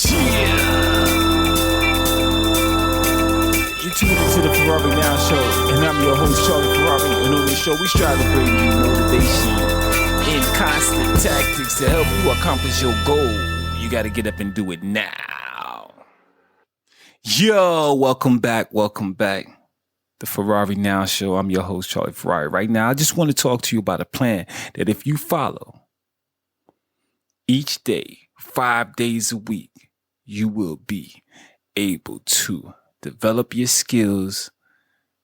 Yeah! You're tuned into the FerrariNow show, and I'm your host, Charlie Ferrari. And on this show, we strive to bring you motivation and constant tactics to help you accomplish your goal. You got to get up and do it now. Yo, welcome back. The FerrariNow show. I'm your host, Charlie Ferrari. Right now, I just want to talk to you about a plan that if you follow each day, 5 days a week, you will be able to develop your skills,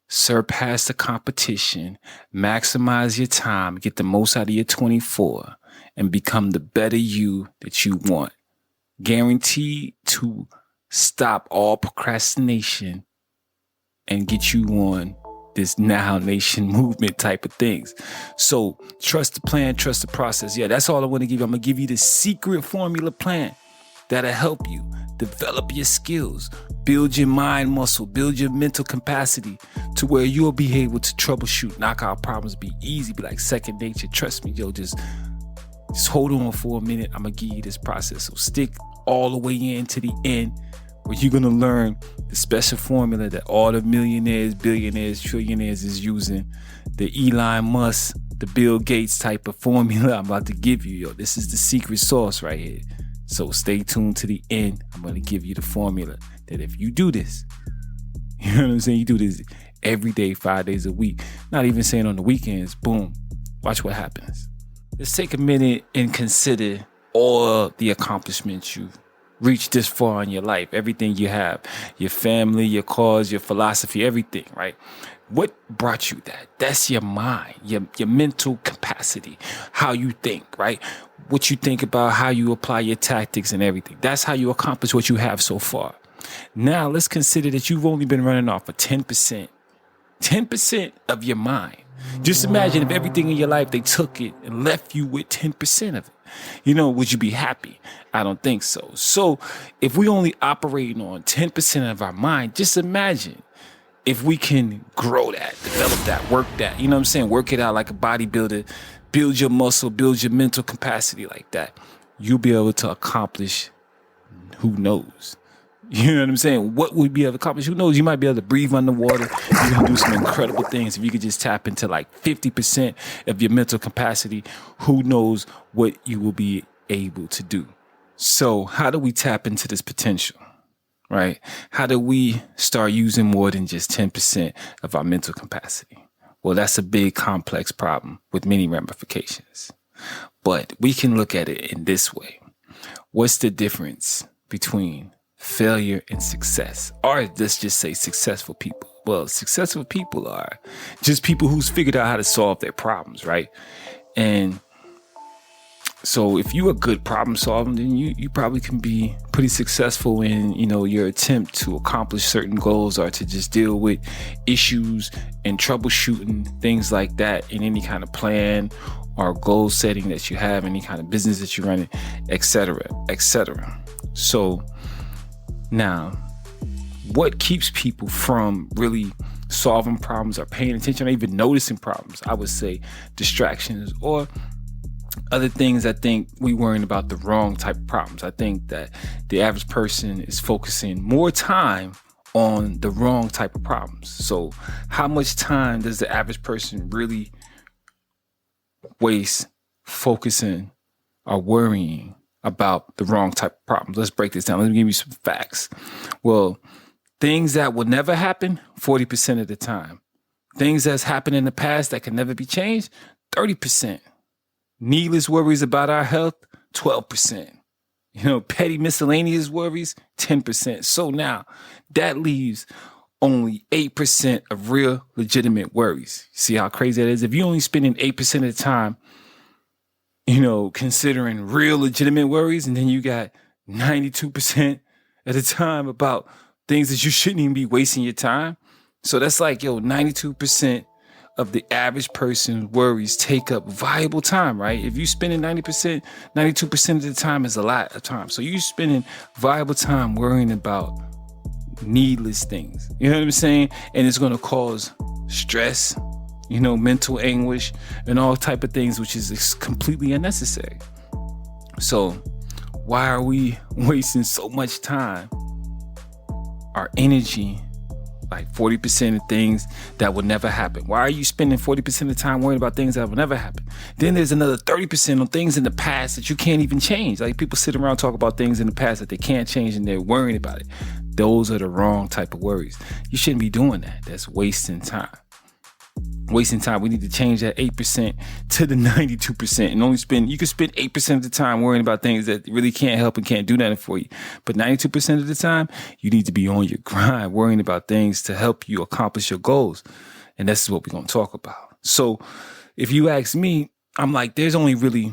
surpass the competition, maximize your time, get the most out of your 24, and become the better you that you want. Guaranteed to stop all procrastination and get you on this Now Nation movement type of things. So trust the plan, trust the process. Yeah, that's all I want to give you. I'm going to give you the secret formula plan that'll help you develop your skills, build your mind muscle, build your mental capacity to where you'll be able to troubleshoot, knock out problems, be easy, be like second nature. Trust me, yo, just hold on for a minute. I'm going to give you this process. So stick all the way in to the end, where you're going to learn the special formula that all the millionaires, billionaires, trillionaires is using, the Elon Musk, the Bill Gates type of formula I'm about to give you. Yo, this is the secret sauce right here. So stay tuned to the end. I'm going to give you the formula that if you do this, you know what I'm saying? You do this every day, 5 days a week, not even saying on the weekends, boom, watch what happens. Let's take a minute and consider all the accomplishments you've reach this far in your life, everything you have, your family, your cause, your philosophy, everything, right? What brought you that? That's your mind, your mental capacity, how you think, right? What you think about, how you apply your tactics and everything. That's how you accomplish what you have so far. Now let's consider that you've only been running off of 10% of your mind. Just imagine if everything in your life, they took it and left you with 10% of it. You know, would you be happy? I don't think so. So if we only operating on 10% of our mind, just imagine if we can grow that, develop that, work that, you know what I'm saying? Work it out like a bodybuilder, build your muscle, build your mental capacity like that. You'll be able to accomplish, who knows? You know what I'm saying? What would be able to accomplish? Who knows? You might be able to breathe underwater. You can do some incredible things. If you could just tap into like 50% of your mental capacity, who knows what you will be able to do. So how do we tap into this potential, right? How do we start using more than just 10% of our mental capacity? Well, that's a big, complex problem with many ramifications. But we can look at it in this way. What's the difference between failure and success? Or let's just say successful people. Well, successful people are just people who's figured out how to solve their problems, right? And so if you're a good problem solver, then you probably can be pretty successful in, you know, your attempt to accomplish certain goals or to just deal with issues and troubleshooting things like that in any kind of plan or goal setting that you have, any kind of business that you're running, etc., etc. So now, what keeps people from really solving problems or paying attention or even noticing problems? I would say distractions or other things. I think we worrying about the wrong type of problems. I think that the average person is focusing more time on the wrong type of problems. So how much time does the average person really waste focusing or worrying about the wrong type of problems? Let's break this down. Let me give you some facts. Well, things that will never happen, 40% of the time. Things that's happened in the past that can never be changed, 30%. Needless worries about our health, 12%. You know, petty miscellaneous worries, 10%. So now that leaves only 8% of real legitimate worries. See how crazy that is? If you're only spending 8% of the time, you know, considering real legitimate worries, and then you got 92% of the time about things that you shouldn't even be wasting your time. So that's like, 92% of the average person's worries take up valuable time, right? If you're spending 90%, 92% of the time is a lot of time. So you're spending valuable time worrying about needless things. You know what I'm saying? And it's going to cause stress, you know, mental anguish and all type of things, which is completely unnecessary. So Why are we wasting so much time, our energy, like 40% of things that will never happen? Why are you spending 40% of the time worrying about things that will never happen? Then there's another 30% on things in the past that you can't even change. Like people sit around talk about things in the past that they can't change and they're worrying about it. Those are the wrong type of worries. You shouldn't be doing that. That's wasting time. Wasting time. We need to change that 8% to the 92% and you can spend 8% of the time worrying about things that really can't help and can't do nothing for you. But 92% of the time, you need to be on your grind, worrying about things to help you accomplish your goals. And this is what we're going to talk about. So if you ask me, I'm like, there's only really,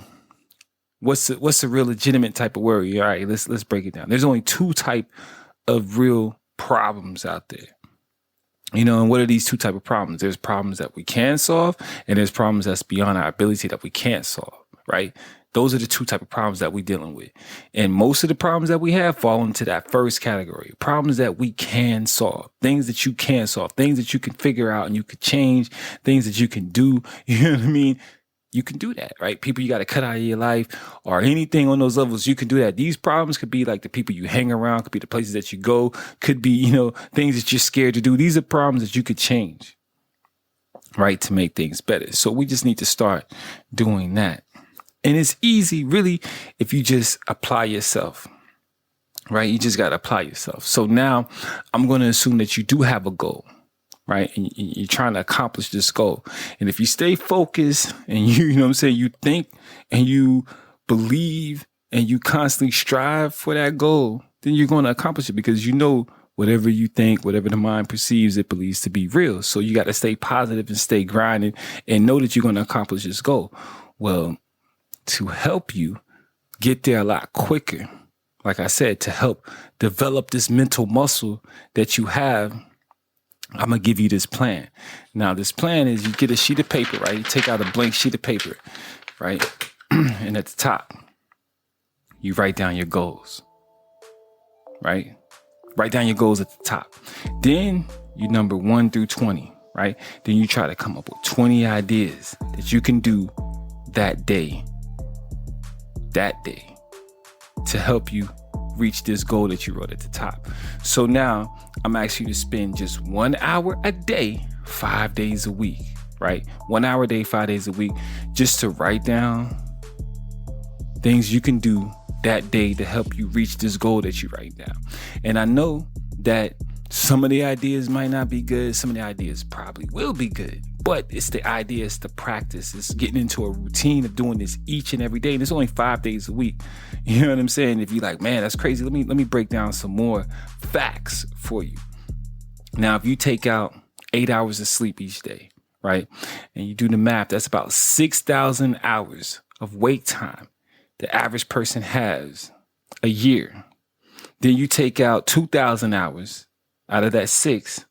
what's a real legitimate type of worry? All right, let's break it down. There's only two type of real problems out there. And what are these two type of problems? There's problems that we can solve, and there's problems that's beyond our ability that we can't solve, right? Those are the two type of problems that we're dealing with. And most of the problems that we have fall into that first category. Problems that we can solve, things that you can solve, things that you can figure out and you could change, things that you can do. You know what I mean? You can do that, right? People you got to cut out of your life or anything on those levels, you can do that. These problems could be like the people you hang around, could be the places that you go, could be, things that you're scared to do. These are problems that you could change, right? To make things better. So we just need to start doing that. And it's easy, really, if you just apply yourself, right? You just got to apply yourself. So now I'm going to assume that you do have a goal. Right. And you're trying to accomplish this goal. And if you stay focused and you think and you believe and you constantly strive for that goal, then you're going to accomplish it because whatever you think, whatever the mind perceives, it believes to be real. So you got to stay positive and stay grinding and know that you're going to accomplish this goal. Well, to help you get there a lot quicker, like I said, to help develop this mental muscle that you have, I'm going to give you this plan. Now, this plan is you get a sheet of paper, right? You take out a blank sheet of paper, right? And at the top, you write down your goals, right? Write down your goals at the top. Then you number 1 through 20, right? Then you try to come up with 20 ideas that you can do that day to help you reach this goal that you wrote at the top. So now I'm asking you to spend just 1 hour a day, 5 days a week, right? 1 hour a day, 5 days a week, just to write down things you can do that day to help you reach this goal that you write down. And I know that some of the ideas might not be good. Some of the ideas probably will be good, but it's the idea, it's the practice. It's getting into a routine of doing this each and every day. And it's only 5 days a week. You know what I'm saying? If you're like, man, that's crazy. Let me break down some more facts for you. Now, if you take out 8 hours of sleep each day, right? And you do the math, that's about 6,000 hours of wake time the average person has a year. Then you take out 2,000 hours out of that 6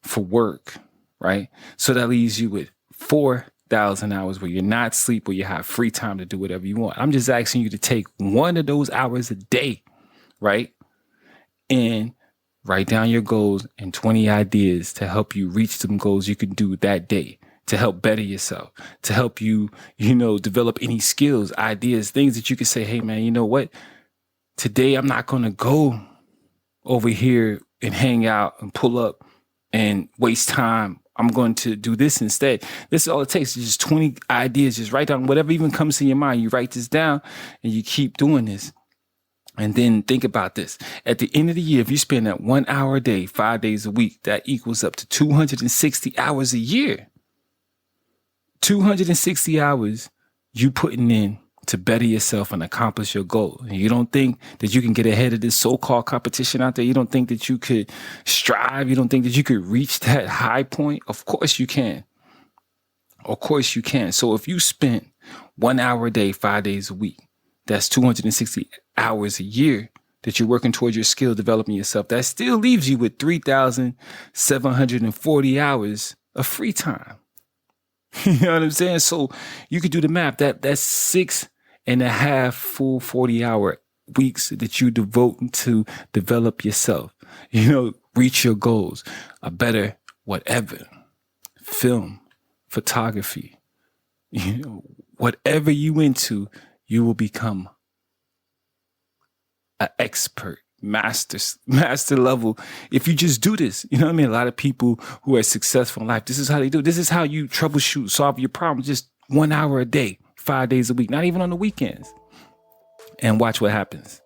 for work, right? So that leaves you with 4,000 hours where you're not asleep, where you have free time to do whatever you want. I'm just asking you to take one of those hours a day, right? And write down your goals and 20 ideas to help you reach some goals you can do that day, to help better yourself, to help you, develop any skills, ideas, things that you can say, hey, man, you know what? Today, I'm not going to go over here and hang out and pull up and waste time. I'm going to do this instead. This is all it takes. Just 20 ideas. Just write down whatever even comes to your mind. You write this down and you keep doing this. And then think about this. At the end of the year, if you spend that 1 hour a day, 5 days a week, that equals up to 260 hours a year. 260 hours you putting in to better yourself and accomplish your goal. And you don't think that you can get ahead of this so-called competition out there? You don't think that you could strive? You don't think that you could reach that high point? Of course you can. Of course you can. So if you spent 1 hour a day, 5 days a week, that's 260 hours a year that you're working towards your skill, developing yourself. That still leaves you with 3,740 hours of free time. You know what I'm saying? So you could do the math. That's 6.5 full 40-hour weeks that you devote to develop yourself, reach your goals, a better whatever, film, photography, whatever you into, you will become an expert, master level. If you just do this, you know what I mean? A lot of people who are successful in life, this is how they do. This is how you troubleshoot, solve your problems. Just 1 hour a day, 5 days a week, not even on the weekends. And watch what happens.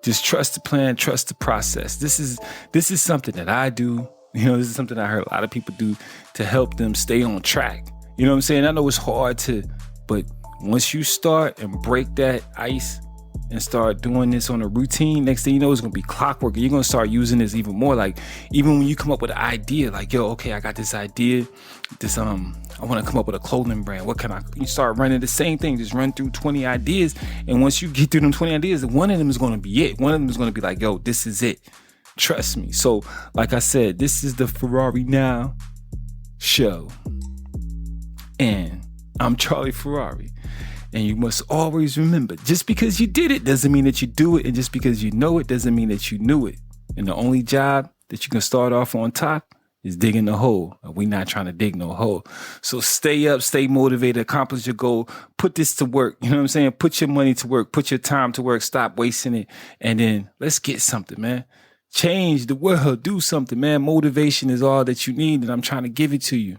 Just trust the plan, trust the process. This is something that I do. You know, this is something I heard a lot of people do to help them stay on track. You know what I'm saying? I know it's hard but once you start and break that ice and start doing this on a routine, next thing you know, it's going to be clockwork. And you're going to start using this even more. Like, even when you come up with an idea, like, yo, okay, I got this idea. I want to come up with a clothing brand. You start running the same thing. Just run through 20 ideas. And once you get through them 20 ideas, one of them is going to be it. One of them is going to be like, yo, this is it. Trust me. So, like I said, this is the FerrariNow show. And I'm Charlie Ferrari. And you must always remember, just because you did it doesn't mean that you do it. And just because you know it doesn't mean that you knew it. And the only job that you can start off on top is digging the hole. We're not trying to dig no hole. So stay up, stay motivated, accomplish your goal, put this to work. You know what I'm saying? Put your money to work, put your time to work, stop wasting it. And then let's get something, man. Change the world, do something, man. Motivation is all that you need, and I'm trying to give it to you.